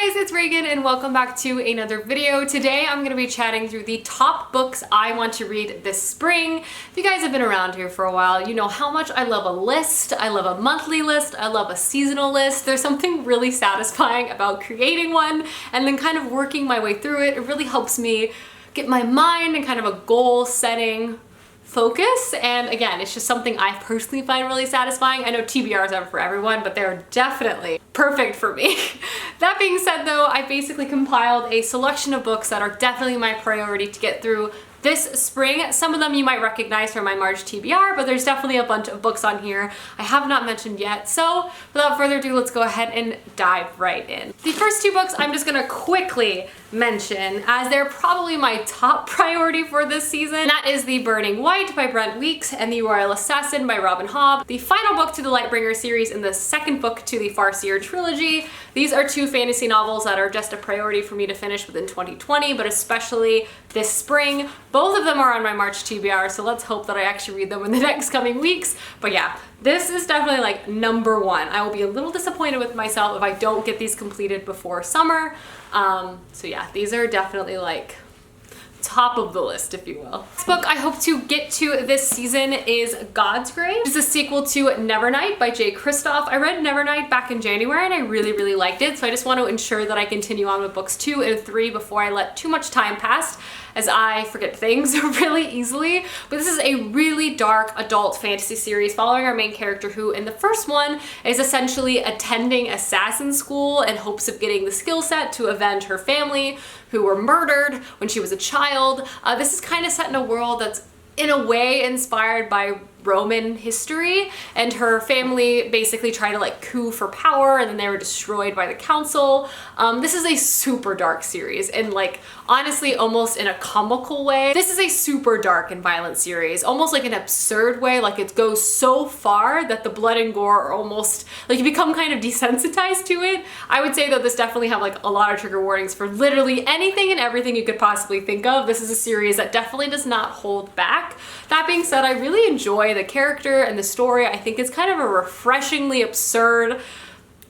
Hey guys, it's Reagan and welcome back to another video. Today I'm going to be chatting through the top books I want to read this spring. If you guys have been around here for a while, you know how much I love a list. I love a monthly list. I love a seasonal list. There's something really satisfying about creating one and then kind of working my way through it. It really helps me get my mind in kind of a goal setting focus, and again, it's just something I personally find really satisfying. I know TBRs aren't for everyone, but they're definitely perfect for me. That being said though, I basically compiled a selection of books that are definitely my priority to get through this spring. Some of them you might recognize from my March TBR, but there's definitely a bunch of books on here I have not mentioned yet. So without further ado, let's go ahead and dive right in. The first two books I'm just gonna quickly mention as they're probably my top priority for this season. That is The Burning White by Brent Weeks and The Royal Assassin by Robin Hobb, the final book to the Lightbringer series and the second book to the Farseer trilogy. These are two fantasy novels that are just a priority for me to finish within 2020, but especially this spring. Both of them are on my March TBR, so let's hope that I actually read them in the next coming weeks. But yeah, this is definitely like number one. I will be a little disappointed with myself if I don't get these completed before summer. So yeah, these are definitely like top of the list, if you will. This book I hope to get to this season is God's Grave. It's a sequel to Nevernight by Jay Kristoff. I read Nevernight back in January and I really liked it, so I just want to ensure that I continue on with books 2 and 3 before I let too much time pass, as I forget things really easily. But this is a really dark adult fantasy series following our main character, who in the first one is essentially attending assassin school in hopes of getting the skill set to avenge her family who were murdered when she was a child. This is kind of set in a world that's in a way inspired by Roman history, and her family basically tried to like coup for power and then they were destroyed by the council. This is a super dark series, and like honestly almost in a comical way. This is a super dark and violent series, almost like an absurd way. Like it goes so far that the blood and gore are almost like you become kind of desensitized to it. I would say though this definitely have like a lot of trigger warnings for literally anything and everything you could possibly think of. This is a series that definitely does not hold back. That being said, I really enjoy the character and the story. I think it's kind of a refreshingly absurd,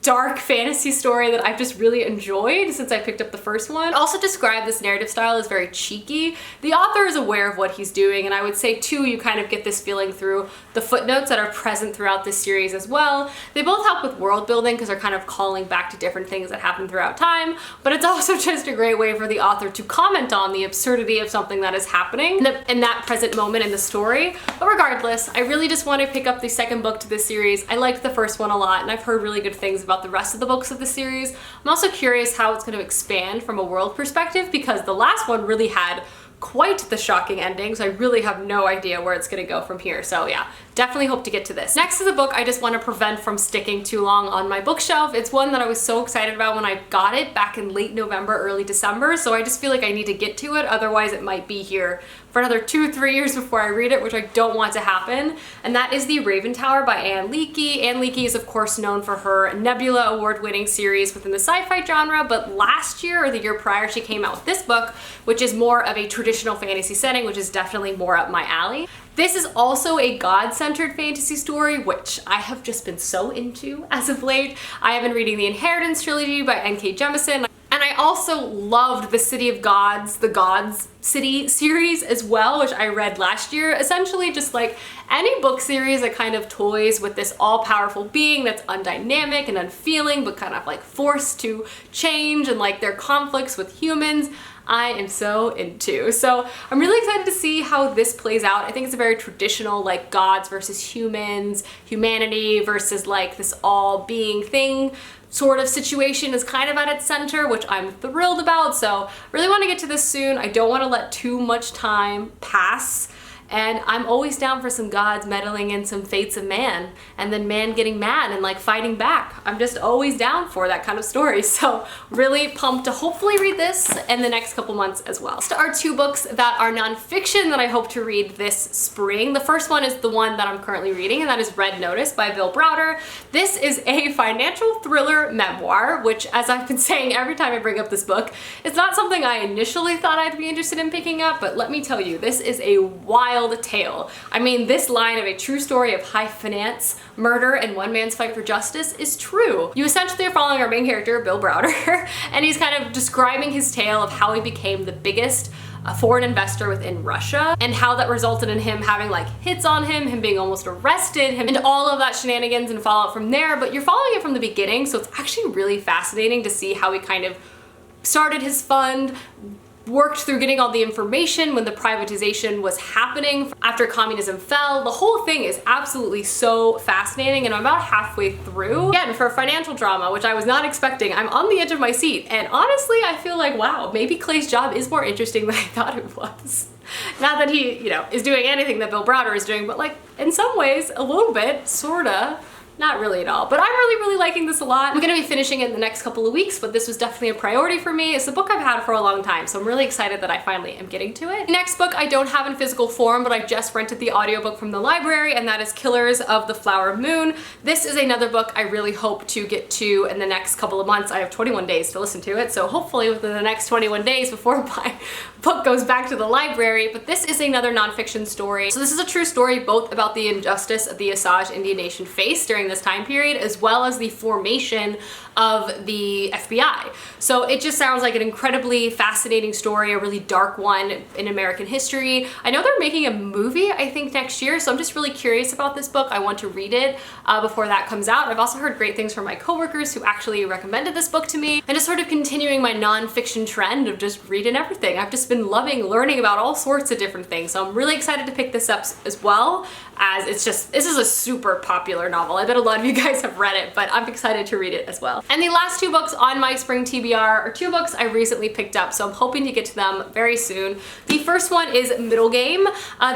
dark fantasy story that I've just really enjoyed since I picked up the first one. I also describe this narrative style as very cheeky. The author is aware of what he's doing, and I would say too, you kind of get this feeling through the footnotes that are present throughout this series as well. They both help with world building because they're kind of calling back to different things that happen throughout time, but it's also just a great way for the author to comment on the absurdity of something that is happening in that present moment in the story. But regardless, I really just want to pick up the second book to this series. I liked the first one a lot, and I've heard really good things about the rest of the books of the series. I'm also curious how it's going to expand from a world perspective, because the last one really had quite the shocking ending, so I really have no idea where it's going to go from here. So yeah, definitely hope to get to this. Next is a book I just want to prevent from sticking too long on my bookshelf. It's one that I was so excited about when I got it back in late November, early December, so I just feel like I need to get to it, otherwise it might be here for another 2-3 years before I read it, which I don't want to happen. And that is The Raven Tower by Ann Leckie. Ann Leckie is of course known for her Nebula award-winning series within the sci-fi genre, but last year or the year prior she came out with this book, which is more of a traditional fantasy setting, which is definitely more up my alley. This is also a God-centered fantasy story, which I have just been so into as of late. I have been reading the Inheritance trilogy by N.K. Jemisin, and I also loved the City of Gods, the Gods City series as well, which I read last year. Essentially just like any book series that kind of toys with this all-powerful being that's undynamic and unfeeling, but kind of like forced to change, and like their conflicts with humans, I am so into. So I'm really excited to see how this plays out. I think it's a very traditional like gods versus humans, humanity versus like this all-being thing sort of situation is kind of at its center, which I'm thrilled about. So really want to get to this soon. I don't want to let too much time pass. And I'm always down for some gods meddling in some fates of man, and then man getting mad and like fighting back. I'm just always down for that kind of story. So really pumped to hopefully read this in the next couple months as well. Next are two books that are nonfiction that I hope to read this spring. The first one is the one that I'm currently reading, and that is Red Notice by Bill Browder. This is a financial thriller memoir, which, as I've been saying every time I bring up this book, it's not something I initially thought I'd be interested in picking up, but let me tell you, this is a wild wild tale. I mean, this line of a true story of high finance, murder, and one man's fight for justice is true. You essentially are following our main character, Bill Browder, and he's kind of describing his tale of how he became the biggest foreign investor within Russia, and how that resulted in him having like hits on him being almost arrested, and all of that shenanigans and fallout from there. But you're following it from the beginning, so it's actually really fascinating to see how he kind of started his fund, worked through getting all the information when the privatization was happening after communism fell. The whole thing is absolutely so fascinating, and I'm about halfway through. Again, for a financial drama, which I was not expecting, I'm on the edge of my seat, and honestly, I feel like, wow, maybe Clay's job is more interesting than I thought it was. Not that he, you know, is doing anything that Bill Browder is doing, but like, in some ways, a little bit, sorta. Not really at all, but I'm really liking this a lot. I'm gonna be finishing it in the next couple of weeks, but this was definitely a priority for me. It's a book I've had for a long time, so I'm really excited that I finally am getting to it. The next book I don't have in physical form, but I just rented the audiobook from the library, and that is Killers of the Flower Moon. This is another book I really hope to get to in the next couple of months. I have 21 days to listen to it, so hopefully within the next 21 days before my book goes back to the library. But this is another nonfiction story. So this is a true story both about the injustice of the Osage Indian Nation faced during this time period, as well as the formation of the FBI. So it just sounds like an incredibly fascinating story, a really dark one in American history. I know they're making a movie, I think, next year, so I'm just really curious about this book. I want to read it before that comes out. I've also heard great things from my coworkers who actually recommended this book to me, and just sort of continuing my nonfiction trend of just reading everything. I've just been loving learning about all sorts of different things, so I'm really excited to pick this up as well, as this is a super popular novel. I bet a lot of you guys have read it, but I'm excited to read it as well. And the last two books on my spring TBR are two books I recently picked up, so I'm hoping to get to them very soon. The first one is Middlegame.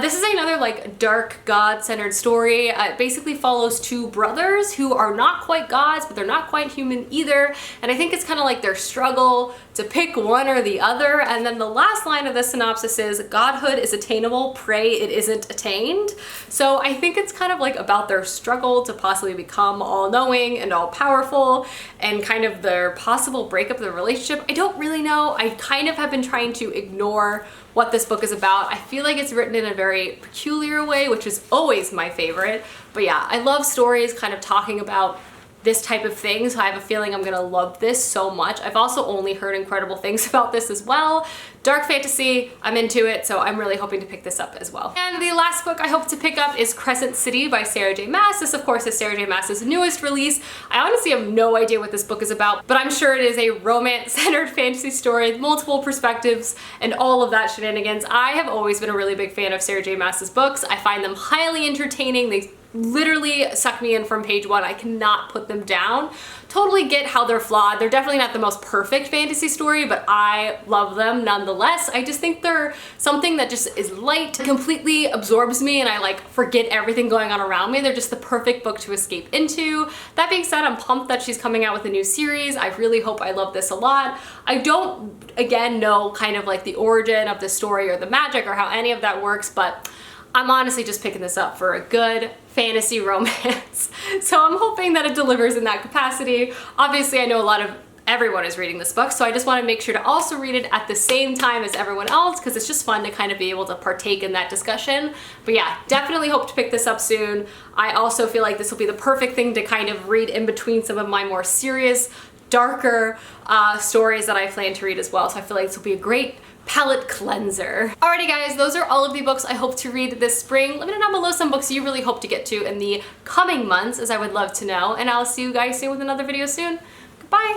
This is another like dark God-centered story. It basically follows two brothers who are not quite gods, but they're not quite human either. And I think it's kind of like their struggle to pick one or the other. And then the last line of the synopsis is, "Godhood is attainable, pray it isn't attained." So I think it's kind of like about their struggle to possibly become all-knowing and all-powerful, and kind of their possible breakup of the relationship. I don't really know. I kind of have been trying to ignore what this book is about. I feel like it's written in a very peculiar way, which is always my favorite. But yeah, I love stories kind of talking about this type of thing, so I have a feeling I'm gonna love this so much. I've also only heard incredible things about this as well. Dark fantasy, I'm into it, so I'm really hoping to pick this up as well. And the last book I hope to pick up is Crescent City by Sarah J. Maas. This, of course, is Sarah J. Maas's newest release. I honestly have no idea what this book is about, but I'm sure it is a romance-centered fantasy story with multiple perspectives and all of that shenanigans. I have always been a really big fan of Sarah J. Maas's books. I find them highly entertaining. They literally suck me in from page one. I cannot put them down. Totally get how they're flawed. They're definitely not the most perfect fantasy story, but I love them nonetheless. I just think they're something that just is light, completely absorbs me, and I like forget everything going on around me. They're just the perfect book to escape into. That being said, I'm pumped that she's coming out with a new series. I really hope I love this a lot. I don't, again, know kind of like the origin of the story or the magic or how any of that works, but I'm honestly just picking this up for a good fantasy romance. So I'm hoping that it delivers in that capacity. Obviously, I know everyone is reading this book, so I just want to make sure to also read it at the same time as everyone else, because it's just fun to kind of be able to partake in that discussion. But yeah, definitely hope to pick this up soon. I also feel like this will be the perfect thing to kind of read in between some of my more serious, darker stories that I plan to read as well. So I feel like this will be a great palette cleanser. Alrighty guys, those are all of the books I hope to read this spring. Let me know down below some books you really hope to get to in the coming months, as I would love to know. And I'll see you guys soon with another video soon. Goodbye!